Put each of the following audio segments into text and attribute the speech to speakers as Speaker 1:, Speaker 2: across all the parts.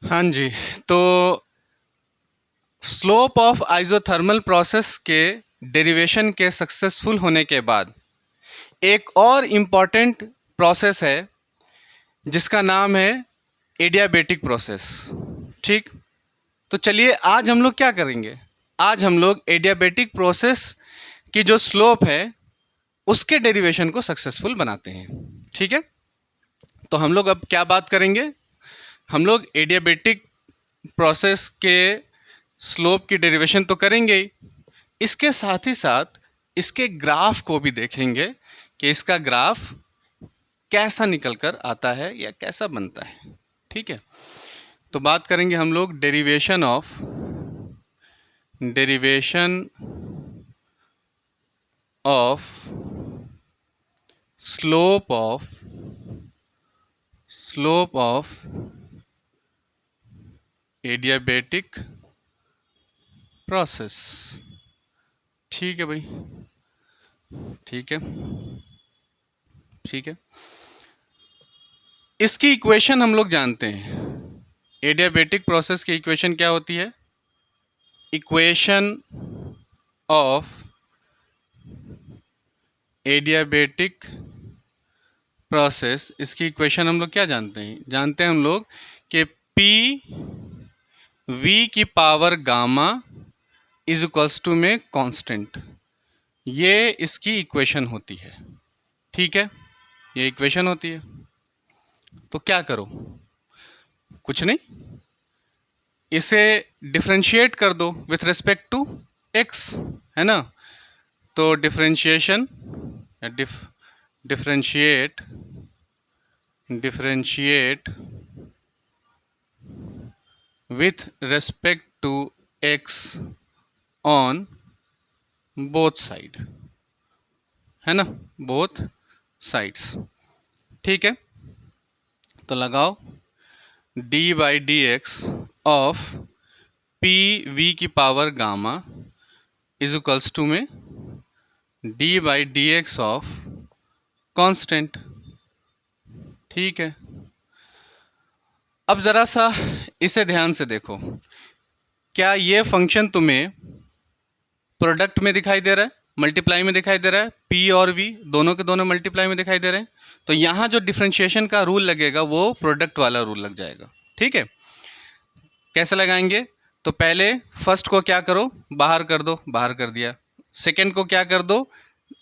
Speaker 1: हाँ जी। तो slope of isothermal process के डेरिवेशन के सक्सेसफुल होने के बाद एक और इम्पॉर्टेंट प्रोसेस है जिसका नाम है एडियाबेटिक प्रोसेस। ठीक। तो चलिए आज हम लोग क्या करेंगे। आज हम लोग एडियाबेटिक प्रोसेस की जो स्लोप है उसके डेरिवेशन को सक्सेसफुल बनाते हैं। ठीक है। तो हम लोग अब क्या बात करेंगे। हम लोग एडियाबेटिक प्रोसेस के स्लोप की डेरिवेशन तो करेंगे ही, इसके साथ ही साथ इसके ग्राफ को भी देखेंगे कि इसका ग्राफ कैसा निकल कर आता है या कैसा बनता है। ठीक है। तो बात करेंगे हम लोग derivation of slope of adiabatic process. ठीक है भाई। ठीक है। ठीक है। इसकी इक्वेशन हम लोग जानते हैं। एडियाबेटिक प्रोसेस की इक्वेशन क्या होती है। इक्वेशन ऑफ एडियाबेटिक प्रोसेस, इसकी इक्वेशन हम लोग क्या जानते हैं। जानते हैं हम लोग कि पी वी की power gamma is equals to में कांस्टेंट, ये इसकी इक्वेशन होती है। ठीक है। ये इक्वेशन होती है। तो क्या करो, कुछ नहीं, इसे डिफरेंशिएट कर दो विथ रिस्पेक्ट टू एक्स, है ना। तो differentiate with respect to x on both side, है ना, both sides। ठीक है। तो लगाओ d by D X of P V की power gamma is equals to में d by D X of constant. ठीक है। अब ज़रा सा इसे ध्यान से देखो, क्या ये फंक्शन तुम्हें प्रोडक्ट में दिखाई दे रहा है, मल्टीप्लाई में दिखाई दे रहा है। पी और वी दोनों के दोनों मल्टीप्लाई में दिखाई दे रहे हैं। तो यहाँ जो डिफ्रेंशिएशन का रूल लगेगा वो प्रोडक्ट वाला रूल लग जाएगा। ठीक है। कैसे लगाएंगे। तो पहले फर्स्ट को क्या करो, बाहर कर दो, बाहर कर दिया। सेकेंड को क्या कर दो,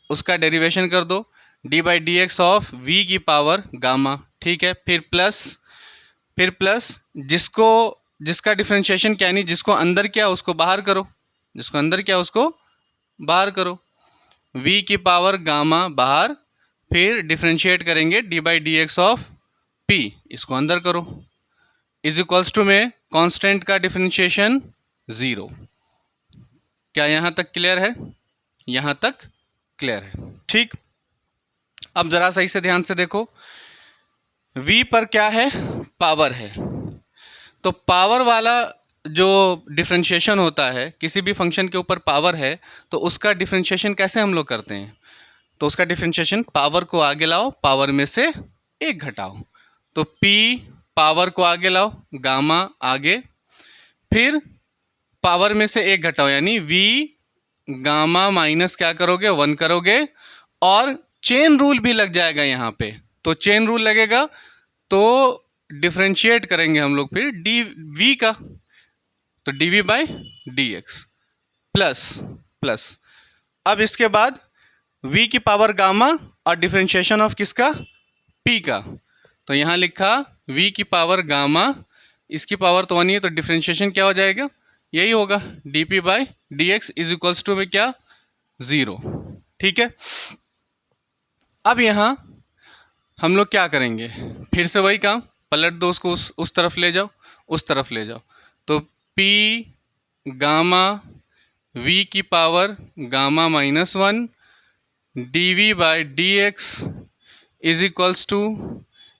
Speaker 1: उसका डेरिवेशन कर दो, D by D X of V की पावर गामा। ठीक है। फिर प्लस जिसका डिफ्रेंशिएशन क्या नहीं, जिसको अंदर किया उसको बाहर करो, जिसको अंदर किया उसको बाहर करो, v की पावर गामा बाहर, फिर डिफ्रेंशिएट करेंगे D by D X of p, इसको अंदर करो, इज इक्वल्स टू में कांस्टेंट का डिफ्रेंशिएशन 0। क्या यहाँ तक क्लियर है। यहाँ तक क्लियर है। ठीक। अब ज़रा सही से ध्यान से देखो, v पर क्या है, पावर है। तो पावर वाला जो डिफ्रेंशिएशन होता है, किसी भी फंक्शन के ऊपर पावर है तो उसका डिफ्रेंशिएशन कैसे हम लोग करते हैं। तो उसका डिफ्रेंशिएशन, पावर को आगे लाओ, पावर में से एक घटाओ। तो p पावर को आगे लाओ, गामा आगे, फिर पावर में से एक घटाओ, यानी v गामा माइनस क्या करोगे, 1 करोगे, और चेन रूल भी लग जाएगा यहाँ पे। तो चेन रूल लगेगा तो डिफ्रेंशिएट करेंगे हम लोग फिर डी वी का, तो D V by D X plus. अब इसके बाद v की पावर गामा और डिफ्रेंशिएशन ऑफ किसका, p का। तो यहाँ लिखा v की पावर गामा, इसकी पावर तो 1 ही है, तो डिफ्रेंशिएशन क्या हो जाएगा, यही होगा D P by D X is equals to में क्या, 0। ठीक है। अब यहाँ हम लोग क्या करेंगे, फिर से वही काम, पलट दो उसको, उस तरफ ले जाओ, उस तरफ ले जाओ। तो p गामा v की power gamma minus 1 D V by D X is equals to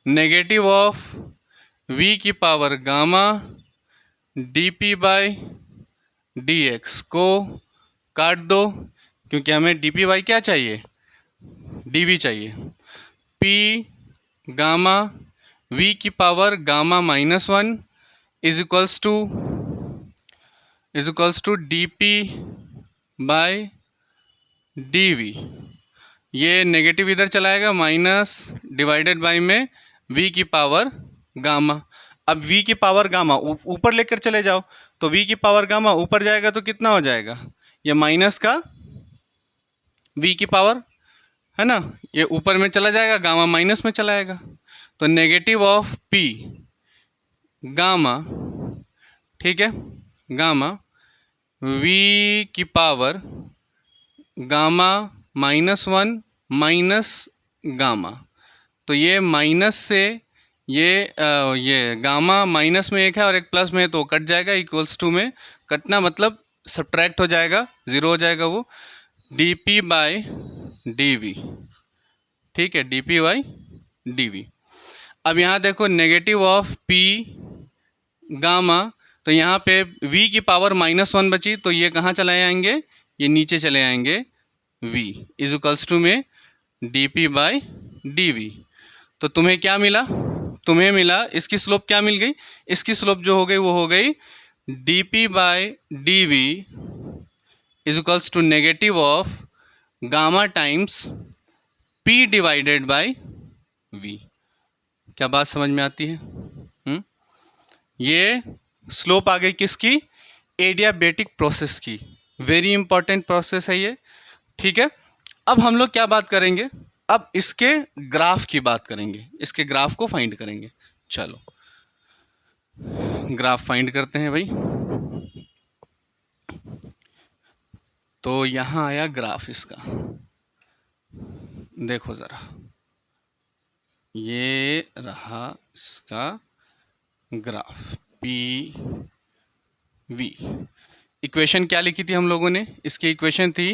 Speaker 1: negative of v की power gamma D P by D X को काट दो, क्योंकि हमें डी पी बाई क्या चाहिए, डी वी चाहिए। p गामा v की power gamma minus 1 is equals to D P by D V. ये नेगेटिव इधर चलाएगा, माइनस डिवाइडेड बाय में v की पावर गामा। अब v की पावर गामा ऊपर लेकर चले जाओ, तो v की पावर गामा ऊपर जाएगा तो कितना हो जाएगा, ये माइनस का v की पावर है ना, ये ऊपर में चला जाएगा, गामा माइनस में चला जाएगा, तो नेगेटिव ऑफ p गामा, ठीक है, गामा v की पावर गामा -1 माइनस गामा। तो ये माइनस से ये गामा माइनस में एक है और एक प्लस में है, तो कट जाएगा, इक्वल्स टू में कटना मतलब सब्ट्रैक्ट हो जाएगा, ज़ीरो हो जाएगा वो, D P by D V, ठीक है, D P by D V. अब यहाँ देखो नेगेटिव ऑफ पी गामा, तो यहाँ पे v की पावर -1 बची, तो ये कहाँ चले आएंगे, ये नीचे चले आएंगे, v इज इक्वल्स टू में D P by D V. तो तुम्हें क्या मिला, तुम्हें मिला इसकी स्लोप क्या मिल गई, इसकी स्लोप जो हो गई वो हो गई D P by D V is equals to negative of gamma times p divided by v। क्या बात समझ में आती है? ये स्लोप आ गई किसकी, एडियाबेटिक प्रोसेस की, वेरी इंपॉर्टेंट प्रोसेस है ये, ठीक है। अब हम लोग क्या बात करेंगे, अब इसके ग्राफ की बात करेंगे, इसके ग्राफ को फाइंड करेंगे। चलो ग्राफ फाइंड करते हैं भाई। तो यहाँ आया ग्राफ इसका, देखो ज़रा, ये रहा इसका ग्राफ पी वी। इक्वेशन क्या लिखी थी हम लोगों ने, इसकी इक्वेशन थी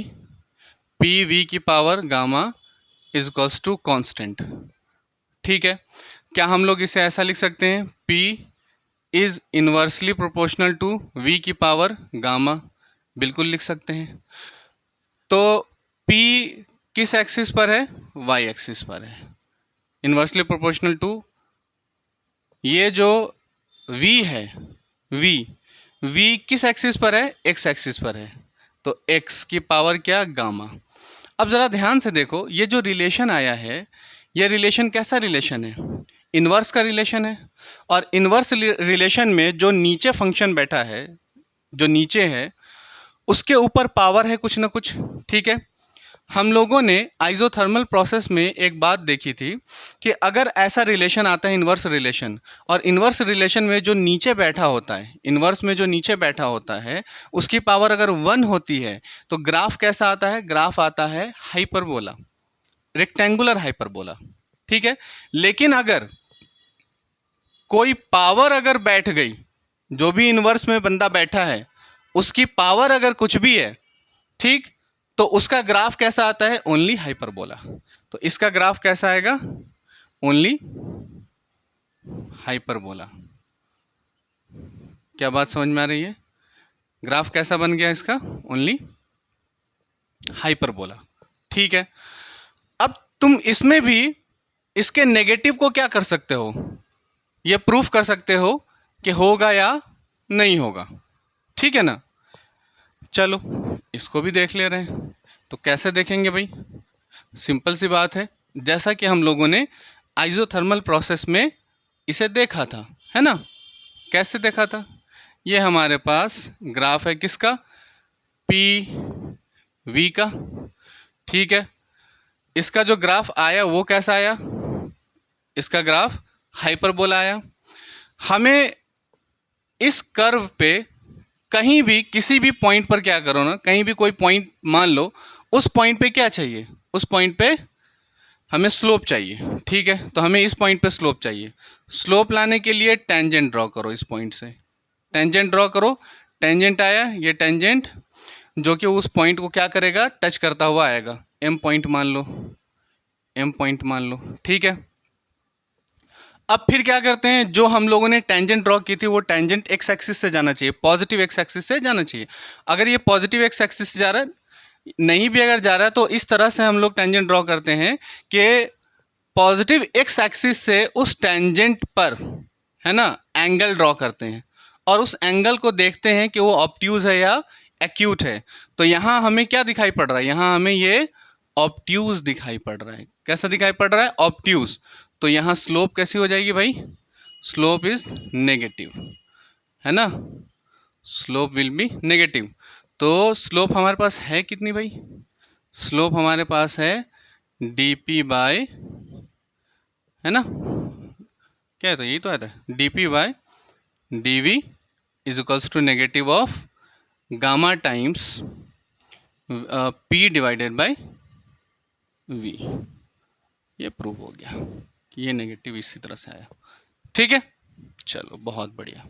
Speaker 1: पी वी की power gamma is equals to constant, ठीक है। क्या हम लोग इसे ऐसा लिख सकते हैं, P is inversely proportional to V की पावर गामा, बिल्कुल लिख सकते हैं। तो P किस एक्सिस पर है, Y एक्सिस पर है, इन्वर्सली प्रोपोर्शनल टू, ये जो V है, V किस एक्सिस पर है, X एक्सिस पर है, तो X की पावर क्या, गामा। अब ज़रा ध्यान से देखो, ये जो रिलेशन आया है, ये रिलेशन कैसा रिलेशन है, इन्वर्स का रिलेशन है। और इन्वर्स रिलेशन में जो नीचे फंक्शन बैठा है, जो नीचे है, उसके ऊपर पावर है कुछ ना कुछ, ठीक है। हम लोगों ने आइसोथर्मल प्रोसेस में एक बात देखी थी कि अगर ऐसा रिलेशन आता है इन्वर्स रिलेशन, और इन्वर्स रिलेशन में जो नीचे बैठा होता है, इन्वर्स में जो नीचे बैठा होता है उसकी पावर अगर 1 होती है, तो ग्राफ कैसा आता है, ग्राफ आता है हाइपरबोला, रेक्टेंगुलर हाइपरबोला, ठीक है। लेकिन अगर कोई पावर अगर बैठ गई, जो भी इन्वर्स में बंदा बैठा है उसकी पावर अगर कुछ भी है, ठीक, तो उसका ग्राफ कैसा आता है, ओनली हाइपरबोला। तो इसका ग्राफ कैसा आएगा, ओनली हाइपरबोला। क्या बात समझ में आ रही है, ग्राफ कैसा बन गया इसका, ओनली हाइपरबोला, ठीक है। अब तुम इसमें भी इसके नेगेटिव को क्या कर सकते हो, ये प्रूफ कर सकते हो कि होगा या नहीं होगा, ठीक है ना। चलो इसको भी देख ले रहे हैं, तो कैसे देखेंगे भाई, सिंपल सी बात है, जैसा कि हम लोगों ने आइसोथर्मल प्रोसेस में इसे देखा था, है ना। कैसे देखा था, ये हमारे पास ग्राफ है किसका, पी वी का, ठीक है। इसका जो ग्राफ आया वो कैसा आया, इसका ग्राफ हाइपरबोला आया। हमें इस कर्व पे कहीं भी किसी भी पॉइंट पर क्या करो ना, कहीं भी कोई पॉइंट मान लो, उस पॉइंट पे क्या चाहिए, उस पॉइंट पे हमें स्लोप चाहिए, ठीक है। तो हमें इस पॉइंट पे स्लोप चाहिए, स्लोप लाने के लिए टेंजेंट ड्रॉ करो, इस पॉइंट से टेंजेंट ड्रॉ करो, टेंजेंट आया, ये टेंजेंट जो कि उस पॉइंट को क्या करेगा, टच करता हुआ आएगा, एम पॉइंट मान लो, एम पॉइंट मान लो, ठीक है। अब फिर क्या करते हैं, जो हम लोगों ने टेंजेंट ड्रॉ की थी वो टेंजेंट एक्स एक्सिस से जाना चाहिए, पॉजिटिव एक्स एक्सिस से जाना चाहिए। अगर ये पॉजिटिव एक्स एक्सिस से जा रहा है, नहीं भी अगर जा रहा है, तो इस तरह से हम लोग टेंजेंट ड्रॉ करते हैं कि पॉजिटिव एक्स एक्सिस से उस टेंजेंट पर, है ना, एंगल ड्रॉ करते हैं। और उस एंगल को देखते हैं कि वो ऑब्ट्यूज है या एक्यूट है। तो यहाँ हमें क्या दिखाई पड़ रहा है, यहाँ हमें ये ऑब्ट्यूज दिखाई पड़ रहा है। कैसा दिखाई पड़ रहा है, ऑब्ट्यूज। तो यहाँ स्लोप कैसी हो जाएगी भाई, स्लोप इज नेगेटिव, है ना, स्लोप विल बी नेगेटिव। तो स्लोप हमारे पास है कितनी भाई, स्लोप हमारे पास है dp बाय, है ना, क्या है, तो यही तो आता है dp by dv is equals to negative of gamma times p divided by v। ये प्रूव हो गया कि ये नेगेटिव इसी तरह से आया। ठीक है, चलो बहुत बढ़िया।